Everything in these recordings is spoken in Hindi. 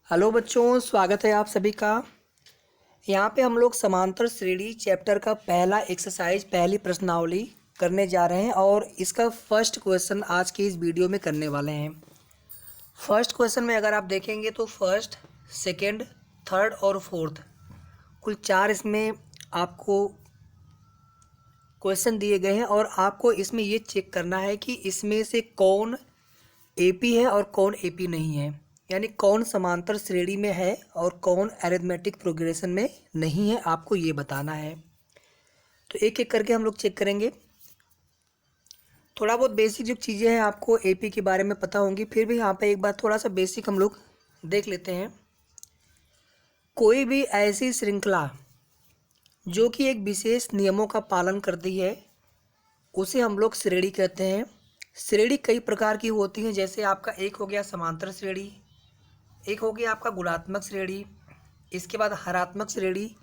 हेलो बच्चों, स्वागत है आप सभी का। यहाँ पे हम लोग समांतर श्रेणी चैप्टर का पहला एक्सरसाइज पहली प्रश्नावली करने जा रहे हैं और इसका फर्स्ट क्वेश्चन आज की इस वीडियो में करने वाले हैं। फर्स्ट क्वेश्चन में अगर आप देखेंगे तो फर्स्ट, सेकंड, थर्ड और फोर्थ कुल 4 इसमें आपको क्वेश्चन दिए गए हैं और आपको इसमें ये चेक करना है कि इसमें से कौन एपी है और कौन एपी नहीं है, यानी कौन समांतर श्रेणी में है और कौन अरिथमेटिक प्रोग्रेशन में नहीं है, आपको ये बताना है। तो एक एक करके हम लोग चेक करेंगे। थोड़ा बहुत बेसिक जो चीज़ें हैं आपको एपी के बारे में पता होंगी, फिर भी यहाँ पे एक बार थोड़ा सा बेसिक हम लोग देख लेते हैं। कोई भी ऐसी श्रृंखला जो कि एक विशेष नियमों का पालन करती है उसे हम लोग श्रेणी कहते हैं। श्रेणी कई प्रकार की होती हैं, जैसे आपका एक हो गया समांतर श्रेणी, एक हो गया आपका गुणात्मक श्रेणी, इसके बाद हरात्मक श्रेणी।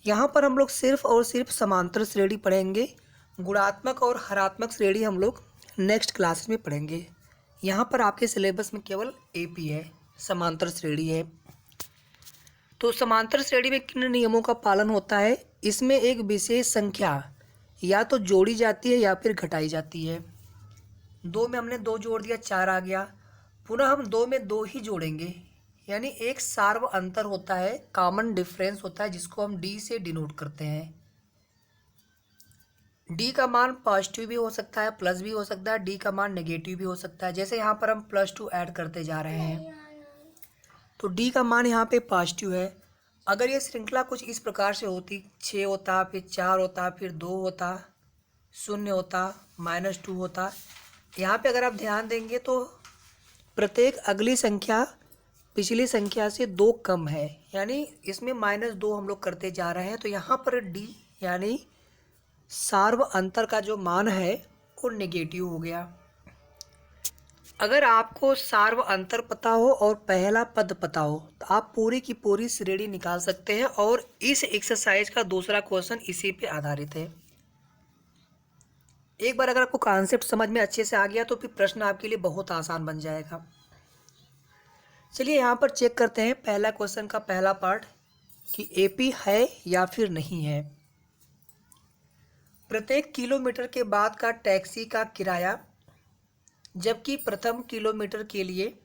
यहाँ पर हम लोग सिर्फ और सिर्फ समांतर श्रेणी पढ़ेंगे। गुणात्मक और हरात्मक श्रेणी हम लोग नेक्स्ट क्लास में पढ़ेंगे। यहाँ पर आपके सिलेबस में केवल एपी है, समांतर श्रेणी है। तो समांतर श्रेणी में किन नियमों का पालन होता है? इसमें एक विशेष संख्या या तो जोड़ी जाती है या फिर घटाई जाती है। 2 में हमने 2 जोड़ दिया, 4 आ गया। पुनः हम 2 में 2 ही जोड़ेंगे, यानी एक सार्व अंतर होता है, कॉमन डिफरेंस होता है, जिसको हम डी से डिनोट करते हैं। डी का मान पॉजिटिव भी हो सकता है, प्लस भी हो सकता है, डी का मान नेगेटिव भी हो सकता है। जैसे यहाँ पर हम +2 ऐड करते जा रहे हैं तो डी का मान यहाँ पे पॉजिटिव है। अगर ये श्रृंखला कुछ इस प्रकार से होती, 6 होता, फिर 4 होता, फिर 2 होता, 0 होता, -2 होता, यहाँ पे अगर आप ध्यान देंगे तो प्रत्येक अगली संख्या पिछली संख्या से 2 कम है, यानी इसमें -2 हम लोग करते जा रहे हैं। तो यहाँ पर डी यानी सार्व अंतर का जो मान है वो नेगेटिव हो गया। अगर आपको सार्व अंतर पता हो और पहला पद पता हो तो आप पूरी की पूरी श्रेणी निकाल सकते हैं, और इस एक्सरसाइज का दूसरा क्वेश्चन इसी पे आधारित है। एक बार अगर आपको कॉन्सेप्ट समझ में अच्छे से आ गया तो फिर प्रश्न आपके लिए बहुत आसान बन जाएगा। चलिए यहाँ पर चेक करते हैं पहला क्वेश्चन का पहला पार्ट कि एपी है या फिर नहीं है। प्रत्येक किलोमीटर के बाद का टैक्सी का किराया, जबकि प्रथम किलोमीटर के लिए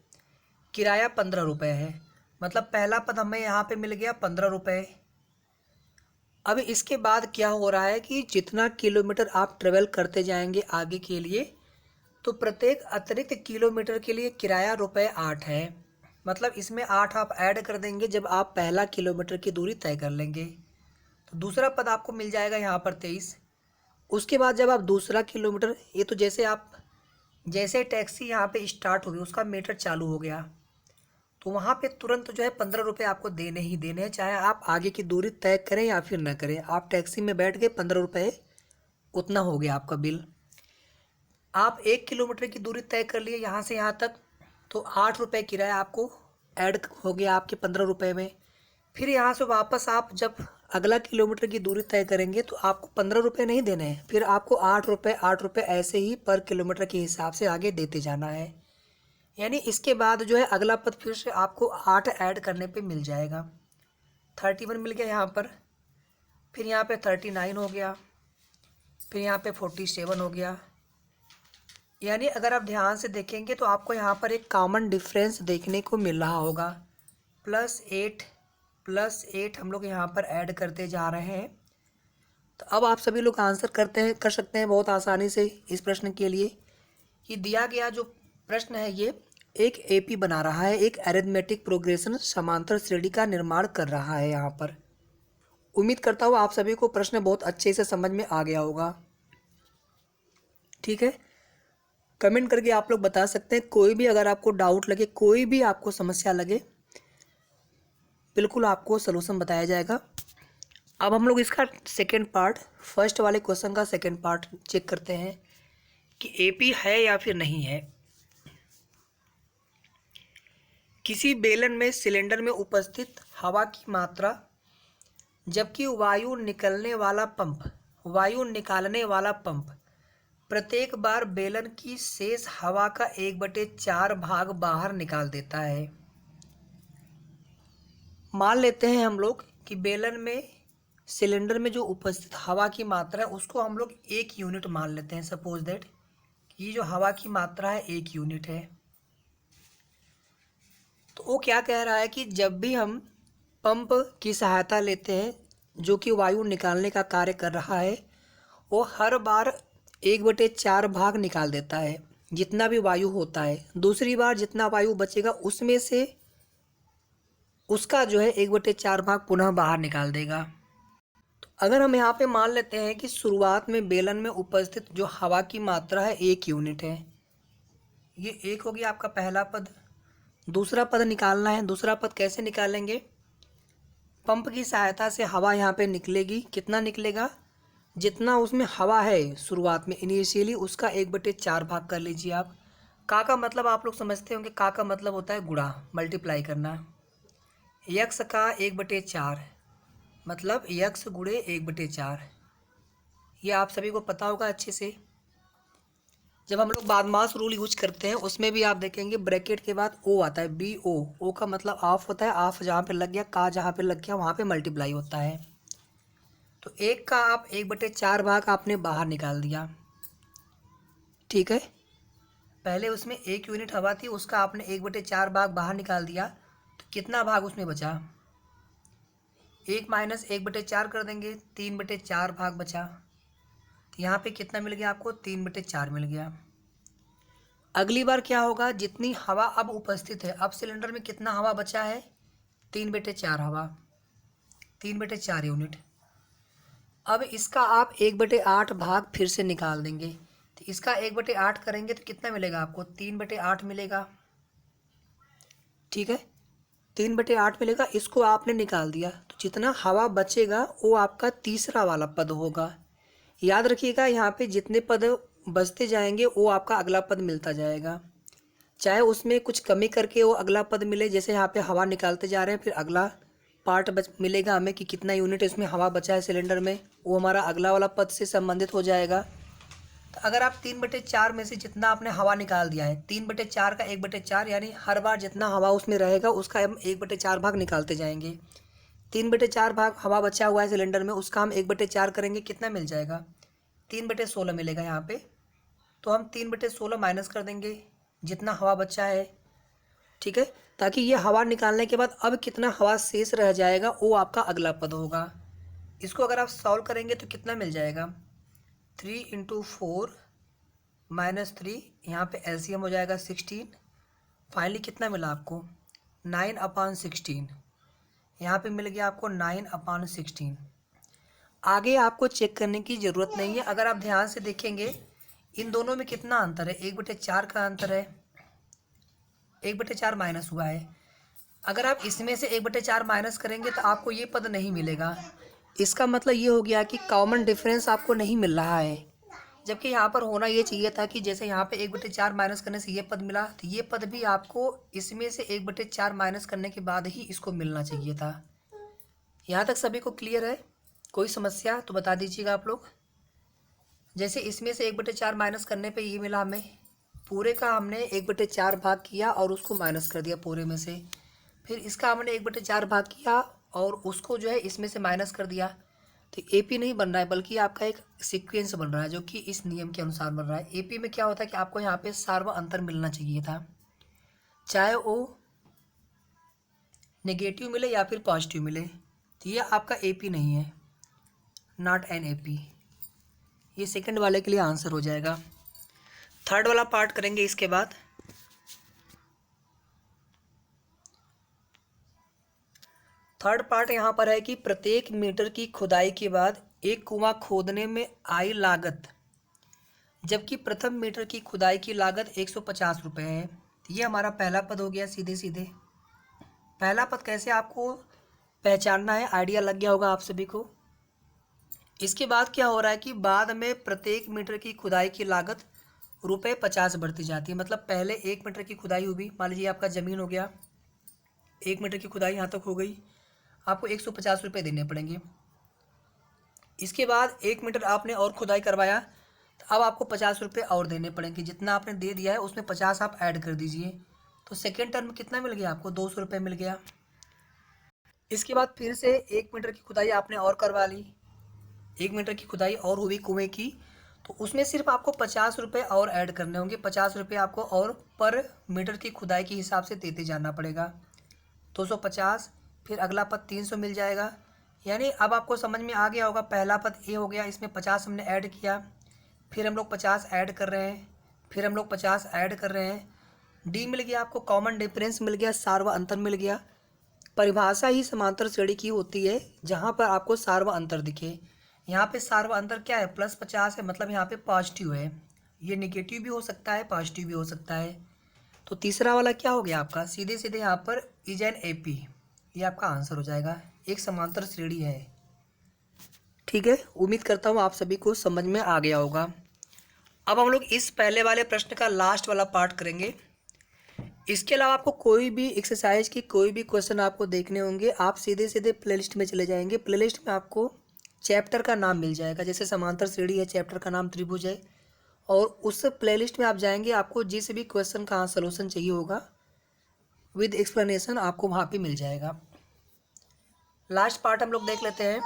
किराया 15 रुपये है। मतलब पहला पद हमें यहाँ पे मिल गया 15 रुपये। अब इसके बाद क्या हो रहा है कि जितना किलोमीटर आप ट्रेवल करते जाएंगे आगे के लिए, तो प्रत्येक अतिरिक्त किलोमीटर के लिए किराया ₹8 है। मतलब इसमें 8 आप ऐड कर देंगे जब आप पहला किलोमीटर की दूरी तय कर लेंगे, तो दूसरा पद आपको मिल जाएगा यहाँ पर 23। उसके बाद जब आप दूसरा किलोमीटर, ये तो जैसे टैक्सी यहाँ पे स्टार्ट होगी उसका मीटर चालू हो गया, तो वहाँ पे तुरंत जो है 15 रुपये आपको देने ही देने हैं, चाहे आप आगे की दूरी तय करें या फिर न करें। आप टैक्सी में बैठ गए, 15 रुपये उतना हो गया आपका बिल। आप 1 किलोमीटर की दूरी तय कर लिए यहाँ से यहाँ तक, तो 8 रुपये किराया आपको ऐड हो गया आपके 15 रुपये में। फिर यहाँ से वापस आप जब अगला किलोमीटर की दूरी तय करेंगे तो आपको 15 रुपये नहीं देने हैं, फिर आपको 8 रुपये ऐसे ही पर किलोमीटर के हिसाब से आगे देते जाना है। यानी इसके बाद जो है अगला पद फिर से आपको 8 ऐड करने पे मिल जाएगा। 31 मिल गया यहाँ पर, फिर यहाँ पे 39 हो गया, फिर यहाँ पे 47 हो गया। यानी अगर आप ध्यान से देखेंगे तो आपको यहाँ पर एक कॉमन डिफरेंस देखने को मिल रहा होगा। +8 हम लोग यहाँ पर ऐड करते जा रहे हैं। तो अब आप सभी लोग आंसर कर सकते हैं बहुत आसानी से इस प्रश्न के लिए। कि दिया गया जो प्रश्न है ये एक एपी बना रहा है, एक अरिथमेटिक प्रोग्रेशन समांतर श्रेणी का निर्माण कर रहा है। यहाँ पर उम्मीद करता हूँ आप सभी को प्रश्न बहुत अच्छे से समझ में आ गया होगा। ठीक है, कमेंट करके आप लोग बता सकते हैं। कोई भी अगर आपको डाउट लगे, कोई भी आपको समस्या लगे, बिल्कुल आपको सलूशन बताया जाएगा। अब हम लोग इसका सेकेंड पार्ट, फर्स्ट वाले क्वेश्चन का सेकेंड पार्ट चेक करते हैं कि एपी है या फिर नहीं है। किसी बेलन में सिलेंडर में उपस्थित हवा की मात्रा, जबकि वायु निकालने वाला पंप प्रत्येक बार बेलन की शेष हवा का 1/4 भाग बाहर निकाल देता है। मान लेते हैं हम लोग कि बेलन में सिलेंडर में जो उपस्थित हवा की मात्रा है उसको हम लोग 1 यूनिट मान लेते हैं। सपोज दैट ये जो हवा की मात्रा है 1 यूनिट है। तो वो क्या कह रहा है कि जब भी हम पंप की सहायता लेते हैं जो कि वायु निकालने का कार्य कर रहा है, वो हर बार 1/4 भाग निकाल देता है जितना भी वायु होता है। दूसरी बार जितना वायु बचेगा उसमें से उसका जो है 1/4 भाग पुनः बाहर निकाल देगा। तो अगर हम यहाँ पे मान लेते हैं कि शुरुआत में बेलन में उपस्थित जो हवा की मात्रा है 1 यूनिट है, ये एक हो गया आपका पहला पद। दूसरा पद निकालना है। दूसरा पद कैसे निकालेंगे? पंप की सहायता से हवा यहाँ पे निकलेगी। कितना निकलेगा? जितना उसमें हवा है शुरुआत में इनिशियली उसका 1/4 भाग कर लीजिए आप। का मतलब आप लोग समझते होंगे, का मतलब होता है गुणा, मल्टीप्लाई करना। यक्स का 1/4 मतलब यक्स गुणे 1/4, ये आप सभी को पता होगा अच्छे से। जब हम लोग बादमास रूल यूज करते हैं उसमें भी आप देखेंगे ब्रैकेट के बाद ओ आता है, BO। ओ का मतलब ऑफ होता है, ऑफ जहाँ पे लग गया, का जहाँ पे लग गया वहाँ पे मल्टीप्लाई होता है। तो एक का आप 1/4 भाग आपने बाहर निकाल दिया, ठीक है। पहले उसमें 1 यूनिट हवा थी, उसका आपने 1/4 भाग बाहर निकाल दिया, तो कितना भाग उसमें बचा? 1 माइनस 1/4 कर देंगे, 3/4 भाग बचा। तो यहाँ पे कितना मिल गया आपको? 3/4 मिल गया। अगली बार क्या होगा? जितनी हवा अब उपस्थित है, अब सिलेंडर में कितना हवा बचा है? 3/4 हवा, 3/4 यूनिट। अब इसका आप 1/8 भाग फिर से निकाल देंगे, तो इसका 1/8 करेंगे तो कितना मिलेगा आपको? 3/8 मिलेगा, ठीक है। 3/8 मिलेगा, इसको आपने निकाल दिया, तो जितना हवा बचेगा वो आपका तीसरा वाला पद होगा। याद रखिएगा यहाँ पे जितने पद बचते जाएंगे वो आपका अगला पद मिलता जाएगा, चाहे उसमें कुछ कमी करके वो अगला पद मिले। जैसे यहाँ पे हवा निकालते जा रहे हैं, फिर अगला पार्ट मिलेगा हमें कि कितना यूनिट इसमें हवा बचा है सिलेंडर में, वो हमारा अगला वाला पद से संबंधित हो जाएगा। तो अगर आप 3/4 में से जितना आपने हवा निकाल दिया है, 3/4 का 1/4, यानी हर बार जितना हवा उसमें रहेगा उसका हम 1/4 भाग निकालते जाएंगे। 3/4 भाग हवा बचा हुआ है सिलेंडर में, उसका हम 1/4 करेंगे, कितना मिल जाएगा? 3/16 मिलेगा यहाँ पे। तो हम 3/16 माइनस कर देंगे जितना हवा बचा है, ठीक है, ताकि ये हवा निकालने के बाद अब कितना हवा शेष रह जाएगा वो आपका अगला पद होगा। इसको अगर आप सॉल्व करेंगे तो कितना मिल जाएगा? 3 × 4 - 3, यहाँ पे LCM हो जाएगा 16। फाइनली कितना मिला आपको? 9/16। यहाँ पे मिल गया आपको 9/16। आगे आपको चेक करने की ज़रूरत नहीं है। अगर आप ध्यान से देखेंगे इन दोनों में कितना अंतर है? 1/4 का अंतर है, 1/4 माइनस हुआ है। अगर आप इसमें से 1/4 माइनस करेंगे तो आपको ये पद नहीं मिलेगा। इसका मतलब ये हो गया कि कॉमन डिफरेंस आपको नहीं मिल रहा है, जबकि यहाँ पर होना ये चाहिए था कि जैसे यहाँ पे 1/4 माइनस करने से ये पद मिला, तो ये पद भी आपको इसमें से 1/4 माइनस करने के बाद ही इसको मिलना चाहिए था। यहाँ तक सभी को क्लियर है? कोई समस्या तो बता दीजिएगा आप लोग। जैसे इसमें से 1/4 माइनस करने पे ये मिला हमें, पूरे का हमने 1/4 भाग किया और उसको माइनस कर दिया पूरे में से, फिर इसका हमने 1/4 भाग किया और उसको जो है इसमें से माइनस कर दिया। तो AP नहीं बन रहा है बल्कि आपका एक सीक्वेंस बन रहा है जो कि इस नियम के अनुसार बन रहा है। AP में क्या होता है कि आपको यहाँ पे सार्व अंतर मिलना चाहिए था, चाहे वो नेगेटिव मिले या फिर पॉजिटिव मिले। तो ये आपका AP नहीं है, नॉट एन AP। ये सेकंड वाले के लिए आंसर हो जाएगा। थर्ड वाला पार्ट करेंगे इसके बाद। थर्ड पार्ट यहाँ पर है कि प्रत्येक मीटर की खुदाई के बाद एक कुआं खोदने में आई लागत, जबकि प्रथम मीटर की खुदाई की लागत 150 रुपये है। ये हमारा पहला पद हो गया। सीधे सीधे पहला पद कैसे आपको पहचानना है, आइडिया लग गया होगा आप सभी को। इसके बाद क्या हो रहा है कि बाद में प्रत्येक मीटर की खुदाई की लागत ₹50 बढ़ती जाती है। मतलब पहले 1 मीटर की खुदाई हुई, मान लीजिए आपका ज़मीन हो गया, 1 मीटर की खुदाई यहाँ तक हो गई, आपको 150 रुपये देने पड़ेंगे। इसके बाद 1 मीटर आपने और खुदाई करवाया, तो अब आपको 50 रुपये और देने पड़ेंगे। जितना आपने दे दिया है उसमें 50 आप ऐड कर दीजिए, तो सेकेंड टर्म कितना मिल गया आपको? 200 रुपये मिल गया। इसके बाद फिर से 1 मीटर की खुदाई आपने और करवा ली, 1 मीटर की खुदाई और हुई कुएं की, तो उसमें सिर्फ आपको 50 रुपये और ऐड करने होंगे। 50 रुपये आपको और पर मीटर की खुदाई के हिसाब से देते जाना पड़ेगा। 250, फिर अगला पद 300 मिल जाएगा। यानी अब आपको समझ में आ गया होगा, पहला पद ए हो गया, इसमें 50 हमने ऐड किया, फिर हम लोग 50 ऐड कर रहे हैं, फिर हम लोग 50 ऐड कर रहे हैं। डी मिल गया आपको, कॉमन डिफरेंस मिल गया, सार व अंतर मिल गया। परिभाषा ही समांतर श्रेणी की होती है जहाँ पर आपको सार व अंतर दिखे। यहाँ पे सार व अंतर क्या है, +50 है, मतलब यहाँ पे पॉजिटिव है। ये निगेटिव भी हो सकता है, पॉजिटिव भी हो सकता है। तो तीसरा वाला क्या हो गया आपका, सीधे सीधे यहाँ पर इज एन एपी, ये आपका आंसर हो जाएगा, एक समांतर श्रेणी है। ठीक है, उम्मीद करता हूँ आप सभी को समझ में आ गया होगा। अब हम लोग इस पहले वाले प्रश्न का लास्ट वाला पार्ट करेंगे। इसके अलावा आपको कोई भी एक्सरसाइज की कोई भी क्वेश्चन आपको देखने होंगे, आप सीधे सीधे प्लेलिस्ट में चले जाएंगे। प्लेलिस्ट में आपको चैप्टर का नाम मिल जाएगा, जैसे समांतर श्रेणी है, चैप्टर का नाम त्रिभुज है, और उस प्लेलिस्ट में आप जाएंगे, आपको जिस भी क्वेश्चन का सलूशन चाहिए होगा विद एक्सप्लेनेशन आपको वहाँ पे मिल जाएगा। लास्ट पार्ट हम लोग देख लेते हैं।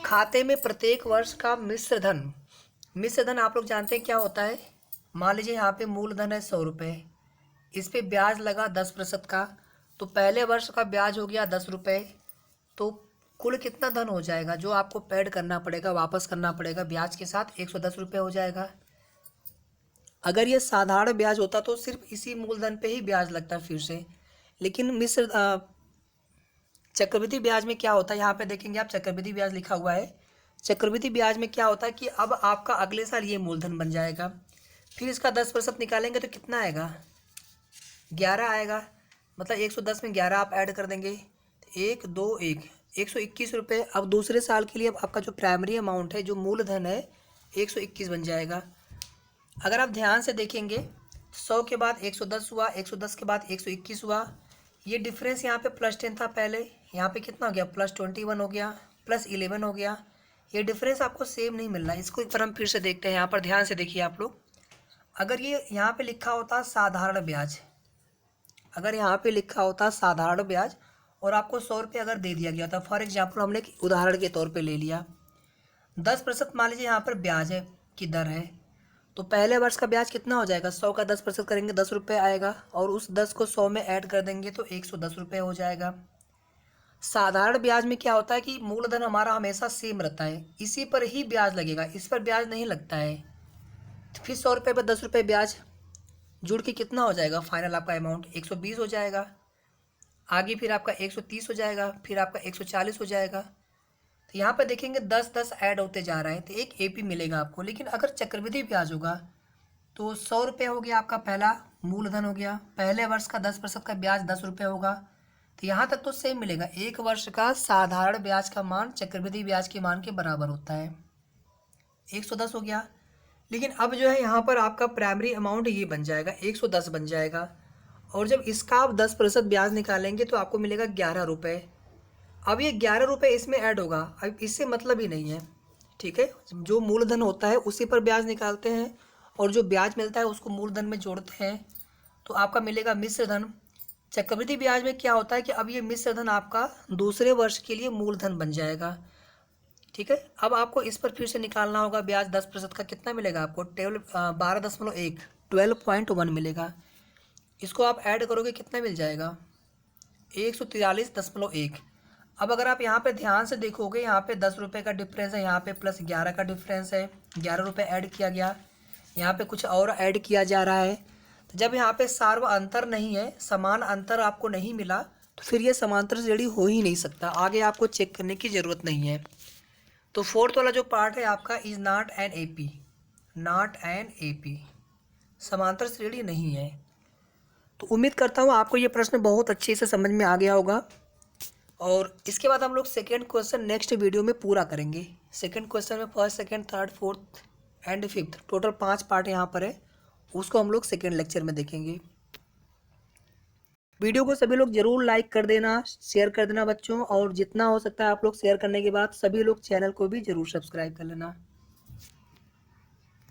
खाते में प्रत्येक वर्ष का मिश्र धन। मिश्र धन आप लोग जानते हैं क्या होता है। मान लीजिए यहाँ पे मूलधन है 100 रुपये, इस पे ब्याज लगा 10% का, तो पहले वर्ष का ब्याज हो गया 10 रुपये, तो कुल कितना धन हो जाएगा जो आपको पेड करना पड़ेगा, वापस करना पड़ेगा ब्याज के साथ, 110 रुपये हो जाएगा। अगर ये साधारण ब्याज होता तो सिर्फ इसी मूलधन पे ही ब्याज लगता फिर से, लेकिन मिश्र चक्रवृद्धि ब्याज में क्या होता है, यहाँ पे देखेंगे आप चक्रवृद्धि ब्याज लिखा हुआ है। चक्रवृद्धि ब्याज में क्या होता है कि अब आपका अगले साल ये मूलधन बन जाएगा, फिर इसका 10% निकालेंगे तो कितना आएगा, 11 आएगा। मतलब 110 में 11 आप ऐड कर देंगे, 1 2 1 121 रुपये। अब दूसरे साल के लिए अब आपका जो प्राइमरी अमाउंट है, जो मूलधन है, 121 बन जाएगा। अगर आप ध्यान से देखेंगे, 100 के बाद 110 हुआ, 110 के बाद 121 हुआ, ये डिफरेंस यहाँ पे +10 था पहले, यहाँ पे कितना हो गया, +21 हो गया, +11 हो गया। ये डिफरेंस आपको सेम नहीं मिल रहा है। इसको एक बार हम फिर से देखते हैं, यहाँ पर ध्यान से देखिए आप लोग। अगर ये यहाँ पे लिखा होता साधारण ब्याज, अगर यहाँ पे लिखा होता साधारण ब्याज और आपको 100 रुपये अगर दे दिया गया था, फॉर एग्जाम्पल हमने उदाहरण के तौर पे ले लिया, 10% मान लीजिए यहाँ पर ब्याज है की दर है, तो पहले वर्ष का ब्याज कितना हो जाएगा, 100 का 10% करेंगे 10 रुपये आएगा, और उस 10 को 100 में ऐड कर देंगे तो 110 रुपये हो जाएगा। साधारण ब्याज में क्या होता है कि मूलधन हमारा हमेशा सेम रहता है, इसी पर ही ब्याज लगेगा, इस पर ब्याज नहीं लगता है। तो फिर 100 रुपये पर 10 रुपये ब्याज जुड़ के कितना हो जाएगा, फाइनल आपका अमाउंट 120 हो जाएगा। आगे फिर आपका 130 हो जाएगा, फिर आपका 140 हो जाएगा। तो यहाँ पर देखेंगे 10-10 ऐड होते जा रहा है, तो एक एपी मिलेगा आपको। लेकिन अगर चक्रवृद्धि ब्याज होगा तो 100 रुपये हो गया आपका पहला मूलधन हो गया, पहले वर्ष का 10% का ब्याज 10 रुपये होगा, तो यहाँ तक तो सेम मिलेगा। एक वर्ष का साधारण ब्याज का मान चक्रवृद्धि ब्याज के मान के बराबर होता है, 110 हो गया। लेकिन अब जो है यहाँ पर आपका प्राइमरी अमाउंट ये बन जाएगा, 110 बन जाएगा, और जब इसका आप 10% ब्याज निकालेंगे तो आपको मिलेगा 11 रुपये। अब ये 11 रुपये इसमें ऐड होगा, अब इससे मतलब ही नहीं है। ठीक है, जो मूलधन होता है उसी पर ब्याज निकालते हैं, और जो ब्याज मिलता है उसको मूलधन में जोड़ते हैं, तो आपका मिलेगा मिश्र धन। चक्रवृद्धि ब्याज में क्या होता है कि अब ये मिश्र धन आपका दूसरे वर्ष के लिए मूलधन बन जाएगा। ठीक है, अब आपको इस पर फिर से निकालना होगा ब्याज 10% का, कितना मिलेगा आपको, 12.1 मिलेगा। इसको आप ऐड करोगे कितना मिल जाएगा, 143.1। अब अगर आप यहाँ पे ध्यान से देखोगे, यहाँ पे 10 रुपये का डिफरेंस है, यहाँ पे +11 का डिफरेंस है, 11 रुपये ऐड किया गया, यहाँ पे कुछ और ऐड किया जा रहा है। तो जब यहाँ पे सार व अंतर नहीं है, समान अंतर आपको नहीं मिला, तो फिर ये समांतर श्रेणी हो ही नहीं सकता, आगे आपको चेक करने की ज़रूरत नहीं है। तो फोर्थ वाला जो पार्ट है आपका is not an AP, not an AP, समांतर श्रेणी नहीं है। तो उम्मीद करता हूँ आपको ये प्रश्न बहुत अच्छे से समझ में आ गया होगा, और इसके बाद हम लोग सेकेंड क्वेश्चन नेक्स्ट वीडियो में पूरा करेंगे। सेकेंड क्वेश्चन में first, second, third, fourth and fifth, total 5 part यहाँ पर है, उसको हम लोग सेकेंड लेक्चर में देखेंगे। वीडियो को सभी लोग जरूर लाइक कर देना, शेयर कर देना बच्चों, और जितना हो सकता है आप लोग शेयर करने के बाद सभी लोग चैनल को भी जरूर सब्सक्राइब कर लेना।